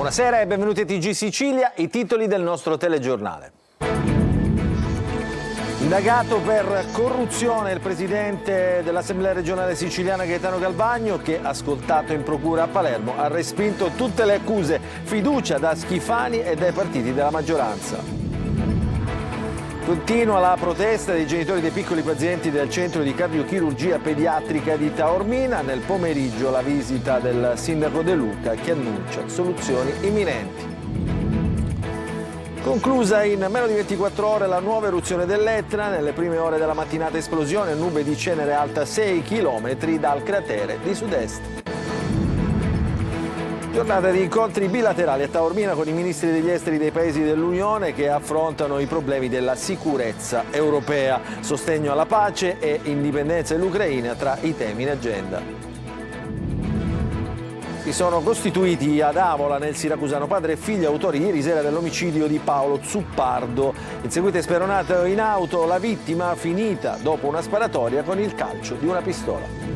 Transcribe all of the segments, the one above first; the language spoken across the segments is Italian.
Buonasera e benvenuti a TG Sicilia, i titoli del nostro telegiornale. Indagato per corruzione il presidente dell'Assemblea regionale siciliana Gaetano Galvagno, che, ascoltato in procura a Palermo, ha respinto tutte le accuse, fiducia da Schifani e dai partiti della maggioranza. Continua la protesta dei genitori dei piccoli pazienti del centro di cardiochirurgia pediatrica di Taormina. Nel pomeriggio la visita del sindaco De Luca, che annuncia soluzioni imminenti. Conclusa in meno di 24 ore la nuova eruzione dell'Etna. Nelle prime ore della mattinata esplosione, nube di cenere alta 6 km dal cratere di sud-est. Giornata di incontri bilaterali a Taormina con i ministri degli esteri dei paesi dell'Unione che affrontano i problemi della sicurezza europea, sostegno alla pace e indipendenza dell'Ucraina tra i temi in agenda. Si sono costituiti ad Avola, nel siracusano, padre e figlio autori ieri sera dell'omicidio di Paolo Zuppardo. Inseguito e speronato in auto, la vittima finita dopo una sparatoria con il calcio di una pistola.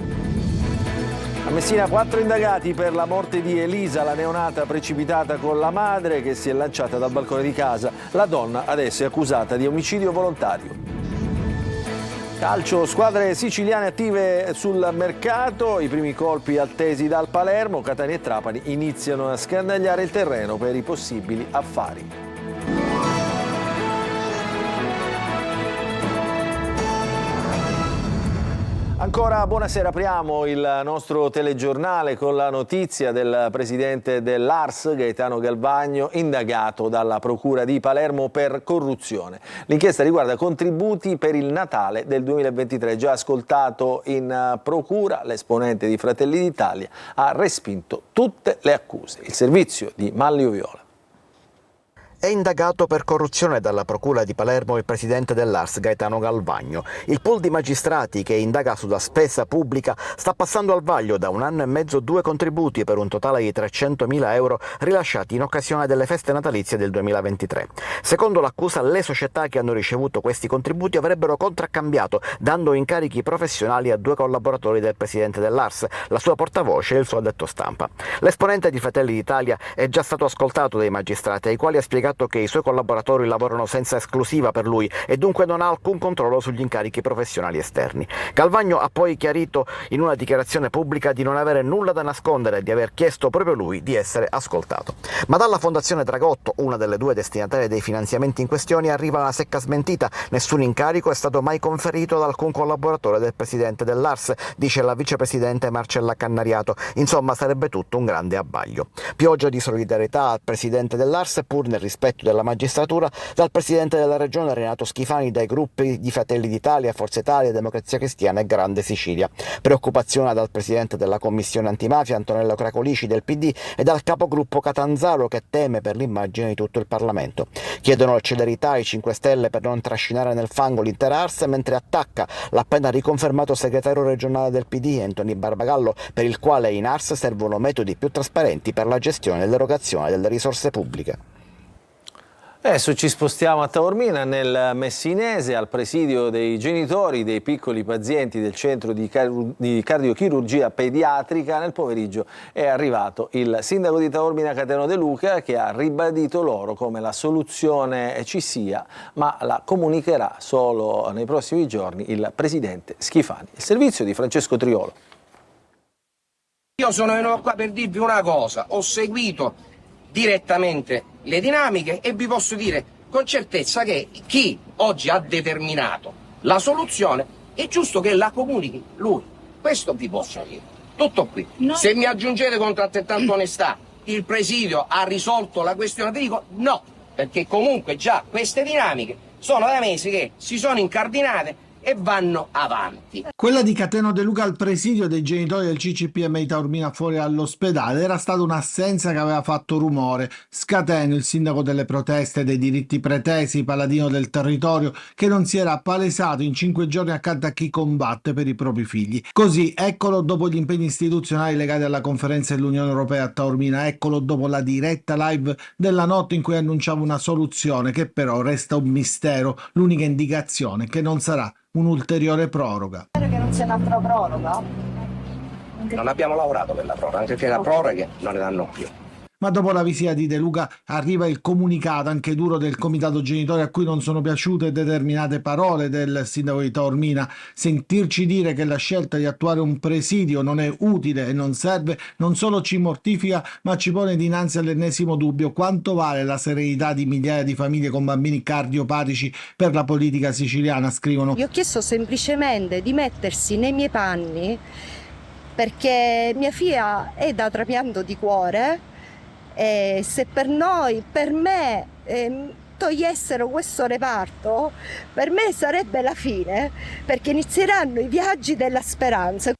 A Messina 4 indagati per la morte di Elisa, la neonata precipitata con la madre che si è lanciata dal balcone di casa. La donna adesso è accusata di omicidio volontario. Calcio, squadre siciliane attive sul mercato, i primi colpi attesi dal Palermo, Catania e Trapani iniziano a scandagliare il terreno per i possibili affari. Ancora buonasera, apriamo il nostro telegiornale con la notizia del presidente dell'ARS, Gaetano Galvagno, indagato dalla Procura di Palermo per corruzione. L'inchiesta riguarda contributi per il Natale del 2023. Già ascoltato in procura, l'esponente di Fratelli d'Italia ha respinto tutte le accuse. Il servizio di Manlio Viola. È indagato per corruzione dalla Procura di Palermo il presidente dell'ARS Gaetano Galvagno. Il pool di magistrati che indaga sulla spesa pubblica sta passando al vaglio da 1 anno e mezzo 2 contributi per un totale di 300.000 euro rilasciati in occasione delle feste natalizie del 2023. Secondo l'accusa, le società che hanno ricevuto questi contributi avrebbero contraccambiato dando incarichi professionali a 2 collaboratori del presidente dell'ARS, la sua portavoce e il suo addetto stampa. L'esponente di Fratelli d'Italia è già stato ascoltato dai magistrati, ai quali ha spiegato che i suoi collaboratori lavorano senza esclusiva per lui e dunque non ha alcun controllo sugli incarichi professionali esterni. Galvagno ha poi chiarito in una dichiarazione pubblica di non avere nulla da nascondere e di aver chiesto proprio lui di essere ascoltato. Ma dalla Fondazione Dragotto, una delle 2 destinatarie dei finanziamenti in questione, arriva una secca smentita. Nessun incarico è stato mai conferito ad alcun collaboratore del presidente dell'ARS, dice la vicepresidente Marcella Cannariato. Insomma, sarebbe tutto un grande abbaglio. Pioggia di solidarietà al presidente dell'ARS, pur nel rispetto della magistratura, dal presidente della regione Renato Schifani, dai gruppi di Fratelli d'Italia, Forza Italia, Democrazia Cristiana e Grande Sicilia. Preoccupazione dal presidente della commissione antimafia Antonello Cracolici del PD e dal capogruppo Catanzaro, che teme per l'immagine di tutto il Parlamento. Chiedono celerità ai 5 Stelle per non trascinare nel fango l'intera ARS, mentre attacca l'appena riconfermato segretario regionale del PD Anthony Barbagallo, per il quale in ARS servono metodi più trasparenti per la gestione e l'erogazione delle risorse pubbliche. Adesso ci spostiamo a Taormina, nel Messinese, al presidio dei genitori dei piccoli pazienti del centro di cardiochirurgia pediatrica. Nel pomeriggio è arrivato il sindaco di Taormina Gaetano De Luca, che ha ribadito loro come la soluzione ci sia, ma la comunicherà solo nei prossimi giorni il presidente Schifani. Il servizio di Francesco Triolo. Io sono venuto qua per dirvi una cosa: ho seguito direttamente le dinamiche e vi posso dire con certezza che chi oggi ha determinato la soluzione è giusto che la comunichi lui. Questo vi posso dire. Tutto qui. No. Se mi aggiungete con altrettanta onestà il presidio ha risolto la questione, vi dico no, perché comunque già queste dinamiche sono da mesi che si sono incardinate e vanno avanti. Quella di Gaetano De Luca al presidio dei genitori del CCPM di Taormina fuori all'ospedale era stata un'assenza che aveva fatto rumore. Scateno, il sindaco delle proteste dei diritti pretesi, paladino del territorio, che non si era palesato in 5 giorni accanto a chi combatte per i propri figli. Così, eccolo dopo gli impegni istituzionali legati alla conferenza dell'Unione Europea a Taormina, eccolo dopo la diretta live della notte in cui annunciava una soluzione che però resta un mistero, l'unica indicazione che non sarà un'ulteriore proroga. Spero che non sia un'altra proroga. Non abbiamo lavorato per la proroga, anche perché la proroga non ne danno più. Ma dopo la visita di De Luca arriva il comunicato anche duro del comitato genitori, a cui non sono piaciute determinate parole del sindaco di Taormina. Sentirci dire che la scelta di attuare un presidio non è utile e non serve non solo ci mortifica, ma ci pone dinanzi all'ennesimo dubbio: quanto vale la serenità di migliaia di famiglie con bambini cardiopatici per la politica siciliana, scrivono. Io ho chiesto semplicemente di mettersi nei miei panni, perché mia figlia è da trapianto di cuore. E se per me, togliessero questo reparto, per me sarebbe la fine, perché inizieranno i viaggi della speranza.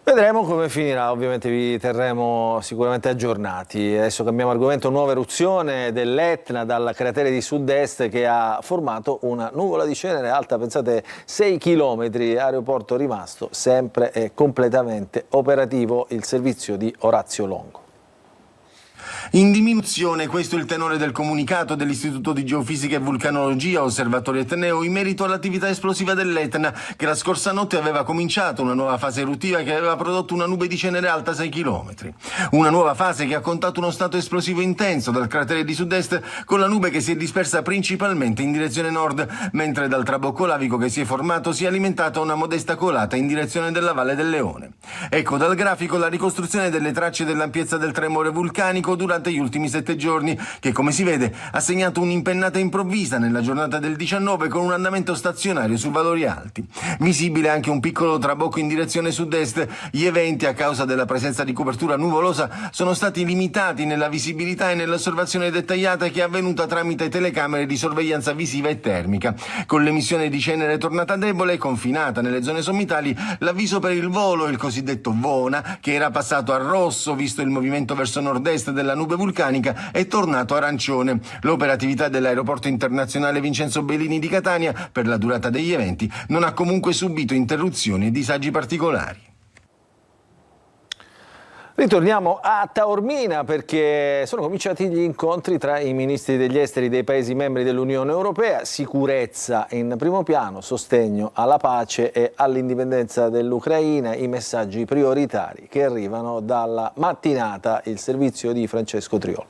Vedremo come finirà, ovviamente vi terremo sicuramente aggiornati. Adesso cambiamo argomento: nuova eruzione dell'Etna dal cratere di sud-est che ha formato una nuvola di cenere alta, pensate, 6 km, aeroporto rimasto sempre e completamente operativo il servizio di Orazio Longo. In diminuzione, questo è il tenore del comunicato dell'Istituto di Geofisica e Vulcanologia, Osservatorio Etneo, in merito all'attività esplosiva dell'Etna, che la scorsa notte aveva cominciato una nuova fase eruttiva che aveva prodotto una nube di cenere alta 6 km. Una nuova fase che ha contato uno stato esplosivo intenso dal cratere di sud-est, con la nube che si è dispersa principalmente in direzione nord, mentre dal trabocco lavico che si è formato si è alimentata una modesta colata in direzione della Valle del Leone. Ecco dal grafico la ricostruzione delle tracce dell'ampiezza del tremore vulcanico durante gli ultimi 7 giorni, che come si vede ha segnato un'impennata improvvisa nella giornata del 19 con un andamento stazionario su valori alti. Visibile anche un piccolo trabocco in direzione sud-est. Gli eventi, a causa della presenza di copertura nuvolosa, sono stati limitati nella visibilità e nell'osservazione dettagliata che è avvenuta tramite telecamere di sorveglianza visiva e termica. Con l'emissione di cenere tornata debole e confinata nelle zone sommitali, l'avviso per il volo, il cosiddetto VONA, che era passato a rosso visto il movimento verso nord-est della nube vulcanica, è tornato arancione. L'operatività dell'aeroporto internazionale Vincenzo Bellini di Catania, per la durata degli eventi, non ha comunque subito interruzioni e disagi particolari. Ritorniamo a Taormina perché sono cominciati gli incontri tra i ministri degli esteri dei Paesi membri dell'Unione Europea. Sicurezza in primo piano, sostegno alla pace e all'indipendenza dell'Ucraina, i messaggi prioritari che arrivano dalla mattinata. Il servizio di Francesco Triolo.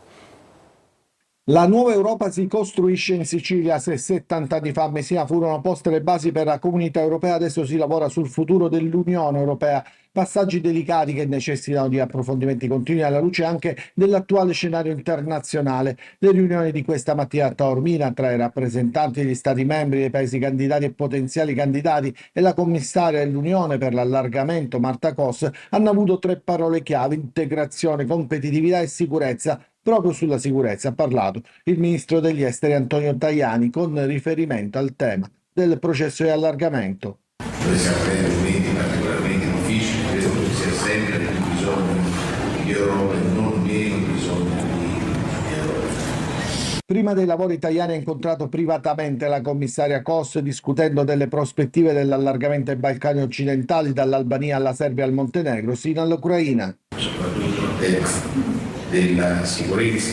La nuova Europa si costruisce in Sicilia. Se 70 anni fa a Messina furono poste le basi per la comunità europea, adesso si lavora sul futuro dell'Unione Europea. Passaggi delicati che necessitano di approfondimenti continui alla luce anche dell'attuale scenario internazionale. Le riunioni di questa mattina a Taormina tra i rappresentanti degli Stati membri, dei Paesi candidati e potenziali candidati e la commissaria dell'Unione per l'allargamento Marta Kos hanno avuto 3 parole chiave: integrazione, competitività e sicurezza. Proprio sulla sicurezza ha parlato il ministro degli esteri Antonio Tajani con riferimento al tema del processo di allargamento. Noi stiamo avendo momenti particolarmente difficili, credo che ci sia sempre più bisogno di Europa e non meno bisogno di Europa. Prima dei lavori Tajani ha incontrato privatamente la commissaria Kos discutendo delle prospettive dell'allargamento ai Balcani occidentali, dall'Albania alla Serbia al Montenegro, sino all'Ucraina. Soprattutto il tema della sicurezza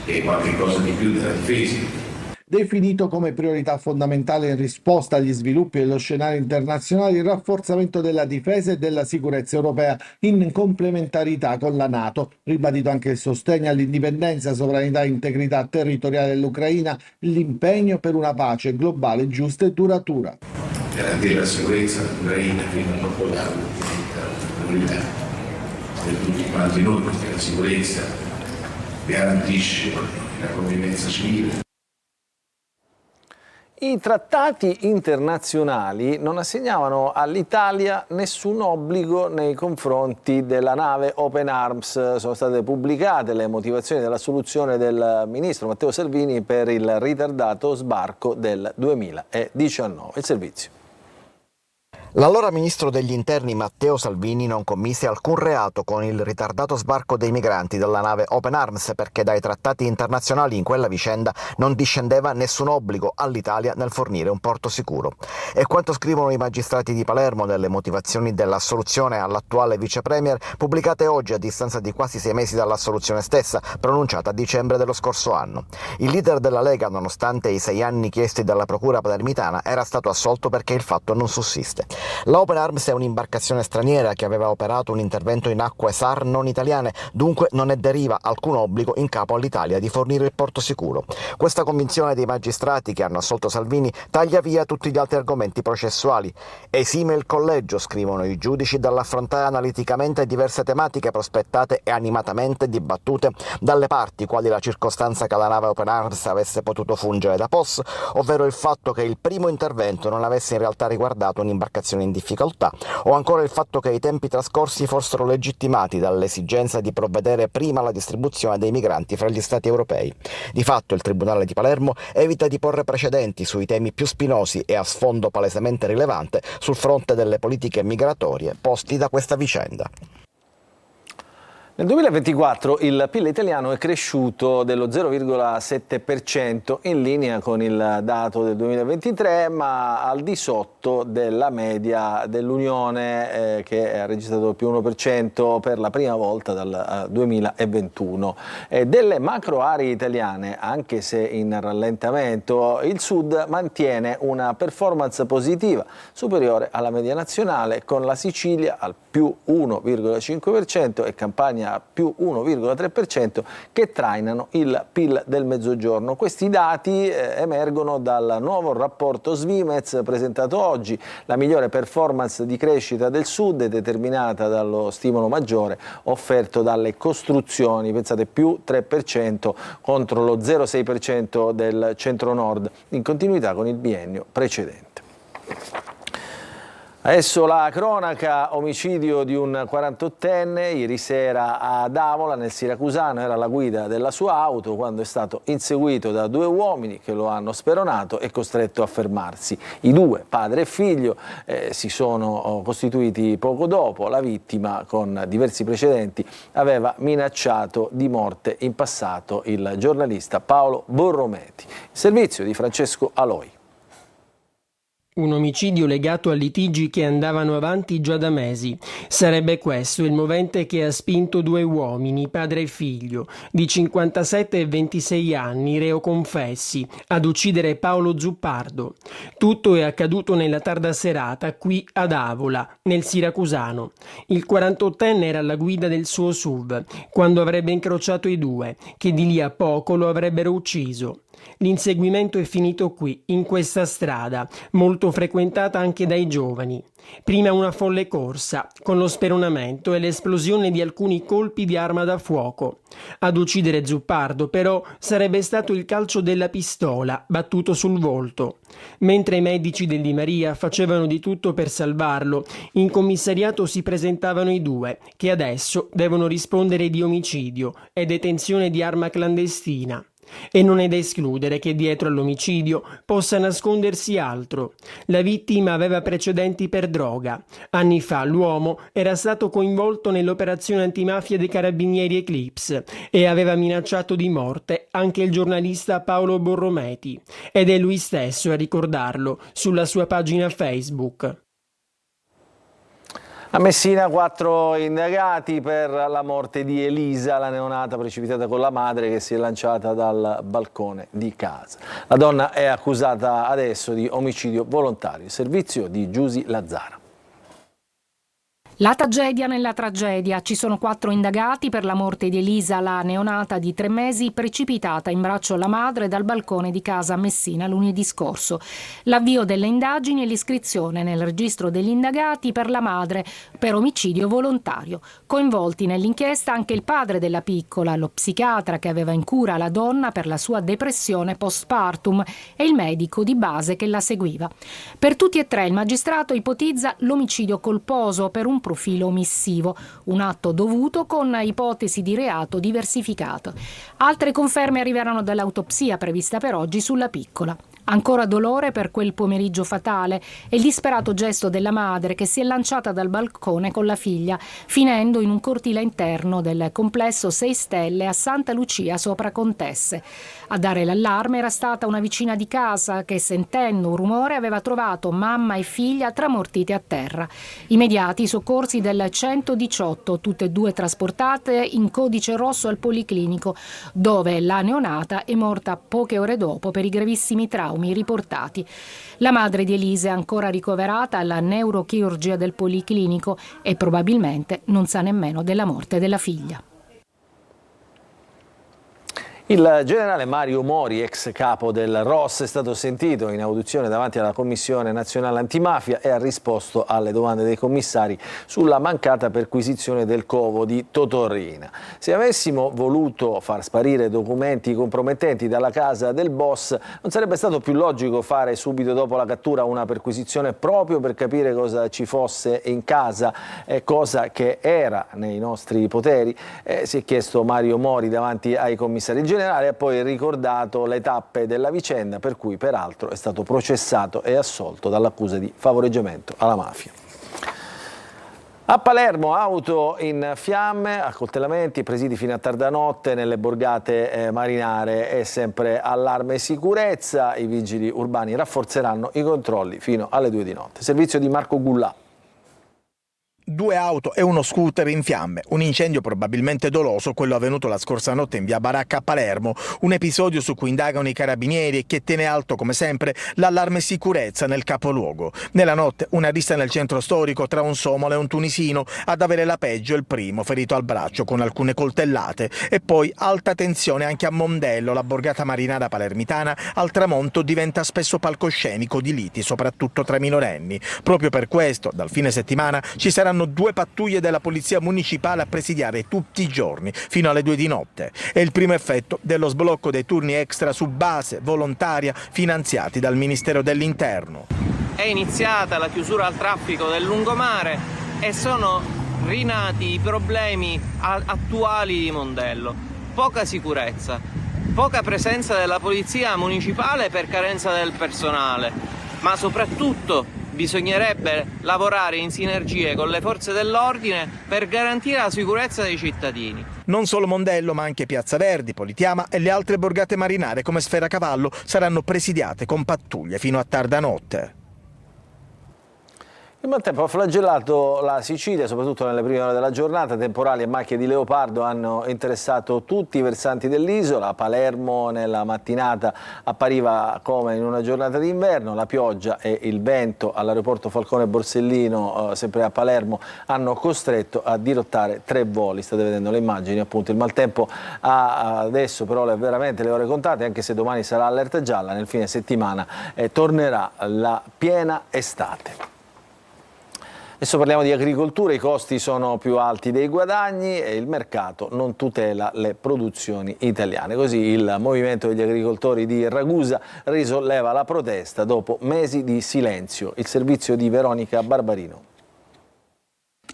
e qualche cosa di più della difesa. Definito come priorità fondamentale in risposta agli sviluppi dello scenario internazionale il rafforzamento della difesa e della sicurezza europea in complementarità con la NATO. Ribadito anche il sostegno all'indipendenza, sovranità e integrità territoriale dell'Ucraina, l'impegno per una pace globale giusta e duratura. Garantire la sicurezza dell'Ucraina fino a troppo tardi diventa una priorità per tutti quanti noi, perché la sicurezza garantisce la convivenza civile. I trattati internazionali non assegnavano all'Italia nessun obbligo nei confronti della nave Open Arms. Sono state pubblicate le motivazioni della soluzione del ministro Matteo Salvini per il ritardato sbarco del 2019. Il servizio. L'allora ministro degli interni Matteo Salvini non commise alcun reato con il ritardato sbarco dei migranti dalla nave Open Arms perché dai trattati internazionali in quella vicenda non discendeva nessun obbligo all'Italia nel fornire un porto sicuro. È quanto scrivono i magistrati di Palermo nelle motivazioni dell'assoluzione all'attuale vicepremier pubblicate oggi a distanza di quasi 6 mesi dall'assoluzione stessa, pronunciata a dicembre dello scorso anno. Il leader della Lega, nonostante i 6 anni chiesti dalla procura palermitana, era stato assolto perché il fatto non sussiste. La Open Arms è un'imbarcazione straniera che aveva operato un intervento in acque SAR non italiane, dunque non ne deriva alcun obbligo in capo all'Italia di fornire il porto sicuro. Questa convinzione dei magistrati che hanno assolto Salvini taglia via tutti gli altri argomenti processuali. Esime il collegio, scrivono i giudici, dall'affrontare analiticamente diverse tematiche prospettate e animatamente dibattute dalle parti, quali la circostanza che la nave Open Arms avesse potuto fungere da POS, ovvero il fatto che il primo intervento non avesse in realtà riguardato un'imbarcazione in difficoltà, o ancora il fatto che i tempi trascorsi fossero legittimati dall'esigenza di provvedere prima alla distribuzione dei migranti fra gli Stati europei. Di fatto il Tribunale di Palermo evita di porre precedenti sui temi più spinosi e a sfondo palesemente rilevante sul fronte delle politiche migratorie posti da questa vicenda. Nel 2024 il PIL italiano è cresciuto dello 0,7% in linea con il dato del 2023, ma al di sotto della media dell'Unione che ha registrato il più 1% per la prima volta dal 2021. Delle macro aree italiane, anche se in rallentamento, il Sud mantiene una performance positiva superiore alla media nazionale, con la Sicilia al più 1,5% e Campania più 1,3% che trainano il PIL del Mezzogiorno. Questi dati emergono dal nuovo rapporto Svimez presentato oggi. La migliore performance di crescita del Sud è determinata dallo stimolo maggiore offerto dalle costruzioni, pensate più 3% contro lo 0,6% del Centro-Nord, in continuità con il biennio precedente. Adesso la cronaca: omicidio di un 48enne ieri sera ad Avola, nel Siracusano. Era alla guida della sua auto quando è stato inseguito da due uomini che lo hanno speronato e costretto a fermarsi. I due, padre e figlio, si sono costituiti poco dopo. La vittima, con diversi precedenti, aveva minacciato di morte in passato il giornalista Paolo Borrometi. Servizio di Francesco Aloi. Un omicidio legato a litigi che andavano avanti già da mesi. Sarebbe questo il movente che ha spinto due uomini, padre e figlio, di 57 e 26 anni, reo confessi, ad uccidere Paolo Zuppardo. Tutto è accaduto nella tarda serata qui ad Avola, nel Siracusano. Il 48enne era alla guida del suo SUV quando avrebbe incrociato i due, che di lì a poco lo avrebbero ucciso. L'inseguimento è finito qui, in questa strada, molto frequentata anche dai giovani. Prima una folle corsa, con lo speronamento e l'esplosione di alcuni colpi di arma da fuoco. Ad uccidere Zuppardo, però, sarebbe stato il calcio della pistola, battuto sul volto. Mentre i medici del Di Maria facevano di tutto per salvarlo, in commissariato si presentavano i due, che adesso devono rispondere di omicidio e detenzione di arma clandestina. E non è da escludere che dietro all'omicidio possa nascondersi altro. La vittima aveva precedenti per droga. Anni fa l'uomo era stato coinvolto nell'operazione antimafia dei carabinieri Eclipse e aveva minacciato di morte anche il giornalista Paolo Borrometi. Ed è lui stesso a ricordarlo sulla sua pagina Facebook. A Messina 4 indagati per la morte di Elisa, la neonata precipitata con la madre che si è lanciata dal balcone di casa. La donna è accusata adesso di omicidio volontario. Servizio di Giusy Lazzara. La tragedia nella tragedia. Ci sono 4 indagati per la morte di Elisa, la neonata di 3 mesi precipitata in braccio alla madre dal balcone di casa a Messina lunedì scorso. L'avvio delle indagini e l'iscrizione nel registro degli indagati per la madre per omicidio volontario. Coinvolti nell'inchiesta anche il padre della piccola, lo psichiatra che aveva in cura la donna per la sua depressione postpartum e il medico di base che la seguiva. Per tutti e 3 il magistrato ipotizza l'omicidio colposo per un profilo omissivo, un atto dovuto con ipotesi di reato diversificate. Altre conferme arriveranno dall'autopsia prevista per oggi sulla piccola. Ancora dolore per quel pomeriggio fatale e il disperato gesto della madre che si è lanciata dal balcone con la figlia, finendo in un cortile interno del complesso 6 Stelle a Santa Lucia sopra Contesse. A dare l'allarme era stata una vicina di casa che, sentendo un rumore, aveva trovato mamma e figlia tramortite a terra. Immediati soccorsi del 118, tutte e 2 trasportate in codice rosso al Policlinico, dove la neonata è morta poche ore dopo per i gravissimi traumi. traumi riportati. La madre di Elisa è ancora ricoverata alla neurochirurgia del Policlinico e probabilmente non sa nemmeno della morte della figlia. Il generale Mario Mori, ex capo del ROS, è stato sentito in audizione davanti alla Commissione Nazionale Antimafia e ha risposto alle domande dei commissari sulla mancata perquisizione del covo di Totorrina. Se avessimo voluto far sparire documenti compromettenti dalla casa del boss, non sarebbe stato più logico fare subito dopo la cattura una perquisizione proprio per capire cosa ci fosse in casa, cosa che era nei nostri poteri? Si è chiesto Mario Mori davanti ai commissari. Il generale ha poi ricordato le tappe della vicenda, per cui peraltro è stato processato e assolto dall'accusa di favoreggiamento alla mafia. A Palermo auto in fiamme, accoltellamenti, presidi fino a tarda notte nelle borgate marinare e sempre allarme e sicurezza. I vigili urbani rafforzeranno i controlli fino alle 2 di notte. Servizio di Marco Gullà. 2 auto e uno scooter in fiamme, un incendio probabilmente doloso, quello avvenuto la scorsa notte in via Baracca a Palermo, un episodio su cui indagano i carabinieri e che tiene alto come sempre l'allarme sicurezza nel capoluogo. Nella notte una rissa nel centro storico tra un somalo e un tunisino, ad avere la peggio il primo, ferito al braccio con alcune coltellate, e poi alta tensione anche a Mondello, la borgata marinara palermitana al tramonto diventa spesso palcoscenico di liti, soprattutto tra minorenni. Proprio per questo dal fine settimana ci saranno 2 pattuglie della polizia municipale a presidiare tutti i giorni fino alle 2 di notte. È il primo effetto dello sblocco dei turni extra su base volontaria finanziati dal Ministero dell'Interno. È iniziata la chiusura al traffico del lungomare e sono rinati i problemi attuali di Mondello. Poca sicurezza, poca presenza della polizia municipale per carenza del personale, ma soprattutto bisognerebbe lavorare in sinergie con le forze dell'ordine per garantire la sicurezza dei cittadini. Non solo Mondello, ma anche Piazza Verdi, Politiama e le altre borgate marinare come Sferacavallo saranno presidiate con pattuglie fino a tarda notte. Il maltempo ha flagellato la Sicilia, soprattutto nelle prime ore della giornata. Temporali e macchie di leopardo hanno interessato tutti i versanti dell'isola. Palermo nella mattinata appariva come in una giornata d'inverno. La pioggia e il vento all'aeroporto Falcone Borsellino, sempre a Palermo, hanno costretto a dirottare 3 voli. State vedendo le immagini, appunto. Il maltempo ha adesso però veramente le ore contate, anche se domani sarà allerta gialla. Nel fine settimana tornerà la piena estate. Adesso parliamo di agricoltura, i costi sono più alti dei guadagni e il mercato non tutela le produzioni italiane. Così il movimento degli agricoltori di Ragusa risolleva la protesta dopo mesi di silenzio. Il servizio di Veronica Barbarino.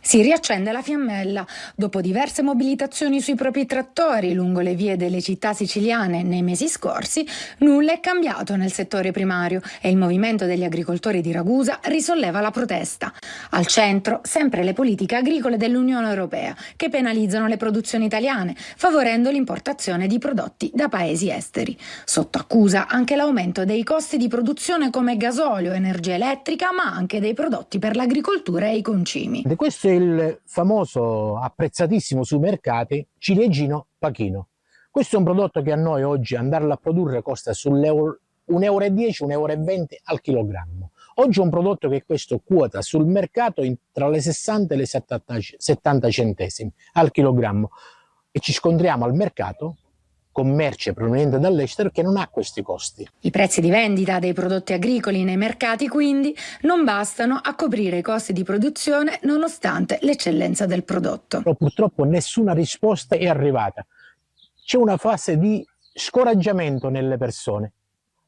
Si riaccende la fiammella. Dopo diverse mobilitazioni sui propri trattori lungo le vie delle città siciliane nei mesi scorsi, nulla è cambiato nel settore primario e il movimento degli agricoltori di Ragusa risolleva la protesta. Al centro sempre le politiche agricole dell'Unione Europea che penalizzano le produzioni italiane, favorendo l'importazione di prodotti da paesi esteri. Sotto accusa anche l'aumento dei costi di produzione come gasolio, energia elettrica, ma anche dei prodotti per l'agricoltura e i concimi. Questo è il famoso, apprezzatissimo sui mercati, ciliegino pachino. Questo è un prodotto che a noi oggi andarlo a produrre costa sull'euro 1,10 €, 1,20 € al chilogrammo. Oggi è un prodotto che questo quota sul mercato tra le 60 e le 70 centesimi al chilogrammo e ci scontriamo al mercato con merce proveniente dall'estero che non ha questi costi. I prezzi di vendita dei prodotti agricoli nei mercati quindi non bastano a coprire i costi di produzione nonostante l'eccellenza del prodotto. Però purtroppo nessuna risposta è arrivata. C'è una fase di scoraggiamento nelle persone,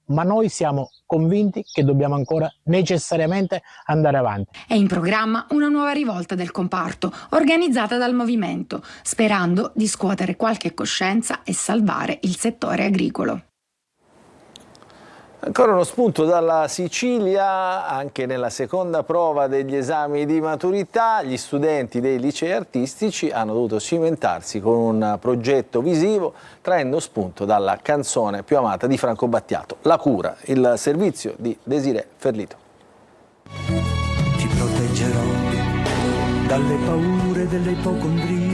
ma noi siamo convinti che dobbiamo ancora necessariamente andare avanti. È in programma una nuova rivolta del comparto, organizzata dal movimento, sperando di scuotere qualche coscienza e salvare il settore agricolo. Ancora uno spunto dalla Sicilia, anche nella seconda prova degli esami di maturità gli studenti dei licei artistici hanno dovuto cimentarsi con un progetto visivo traendo spunto dalla canzone più amata di Franco Battiato, La cura, il servizio di Desirée Ferlito. Ti proteggerò dalle paure delle ipocondrie.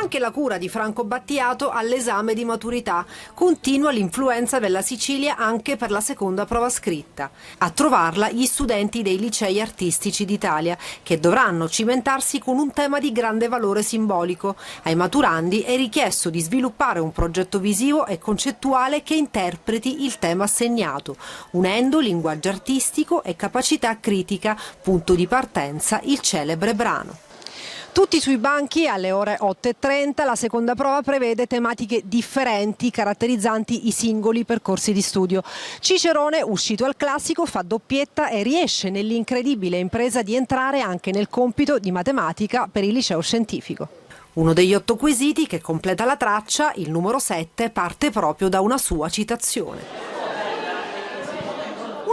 Anche la cura di Franco Battiato all'esame di maturità. Continua l'influenza della Sicilia anche per la seconda prova scritta. A trovarla gli studenti dei licei artistici d'Italia, che dovranno cimentarsi con un tema di grande valore simbolico. Ai maturandi è richiesto di sviluppare un progetto visivo e concettuale che interpreti il tema assegnato, unendo linguaggio artistico e capacità critica, punto di partenza il celebre brano. Tutti sui banchi alle ore 8:30, la seconda prova prevede tematiche differenti caratterizzanti i singoli percorsi di studio. Cicerone, uscito al classico, fa doppietta e riesce nell'incredibile impresa di entrare anche nel compito di matematica per il liceo scientifico. Uno degli 8 quesiti che completa la traccia, il numero 7, parte proprio da una sua citazione.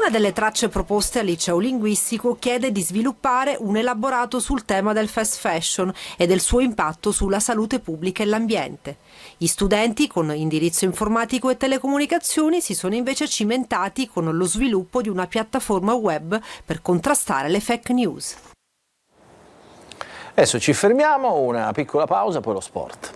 Una delle tracce proposte al liceo linguistico chiede di sviluppare un elaborato sul tema del fast fashion e del suo impatto sulla salute pubblica e l'ambiente. Gli studenti con indirizzo informatico e telecomunicazioni si sono invece cimentati con lo sviluppo di una piattaforma web per contrastare le fake news. Adesso ci fermiamo, una piccola pausa, poi lo sport.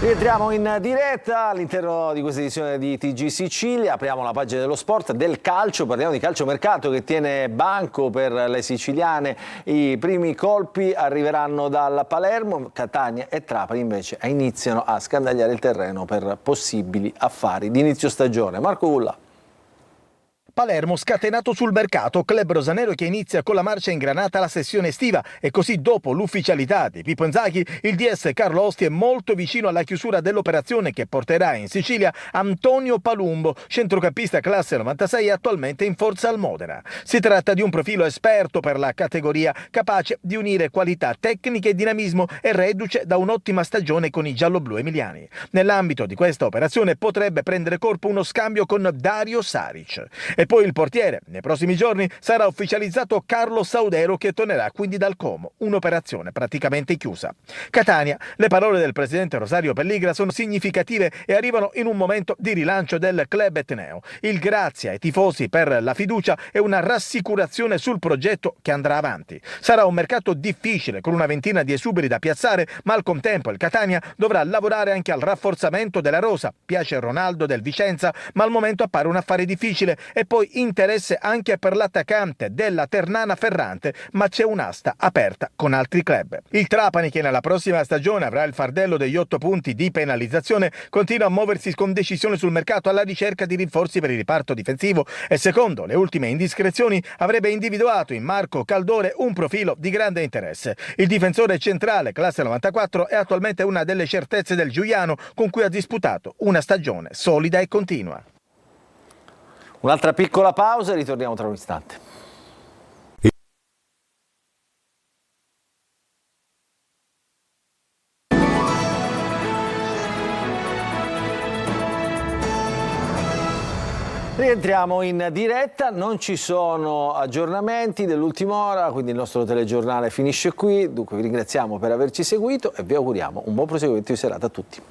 Rientriamo in diretta all'interno di questa edizione di TG Sicilia, apriamo la pagina dello sport, del calcio, parliamo di calciomercato che tiene banco per le siciliane. I primi colpi arriveranno dal Palermo, Catania e Trapani invece iniziano a scandagliare il terreno per possibili affari di inizio stagione. Marco Ulla. Palermo scatenato sul mercato, club rosanero che inizia con la marcia ingranata la sessione estiva e così dopo l'ufficialità di Pippo Inzaghi il DS Carlo Osti è molto vicino alla chiusura dell'operazione che porterà in Sicilia Antonio Palumbo, centrocampista classe 96 attualmente in forza al Modena. Si tratta di un profilo esperto per la categoria, capace di unire qualità tecniche e dinamismo e reduce da un'ottima stagione con i gialloblu emiliani. Nell'ambito di questa operazione potrebbe prendere corpo uno scambio con Dario Saric. E poi il portiere. Nei prossimi giorni sarà ufficializzato Carlo Saudero che tornerà quindi dal Como, un'operazione praticamente chiusa. Catania, le parole del presidente Rosario Pelligra sono significative e arrivano in un momento di rilancio del club etneo. Il grazie ai tifosi per la fiducia e una rassicurazione sul progetto che andrà avanti. Sarà un mercato difficile con una ventina di esuberi da piazzare, ma al contempo il Catania dovrà lavorare anche al rafforzamento della rosa. Piace Ronaldo del Vicenza, ma al momento appare un affare difficile e poi interesse anche per l'attaccante della Ternana Ferrante, ma c'è un'asta aperta con altri club. Il Trapani, che nella prossima stagione avrà il fardello degli 8 punti di penalizzazione, continua a muoversi con decisione sul mercato alla ricerca di rinforzi per il riparto difensivo e secondo le ultime indiscrezioni avrebbe individuato in Marco Caldore un profilo di grande interesse. Il difensore centrale classe 94 è attualmente una delle certezze del Giuliano, con cui ha disputato una stagione solida e continua. Un'altra piccola pausa e ritorniamo tra un istante. Rientriamo in diretta, non ci sono aggiornamenti dell'ultima ora, quindi il nostro telegiornale finisce qui. Dunque vi ringraziamo per averci seguito e vi auguriamo un buon proseguimento di serata a tutti.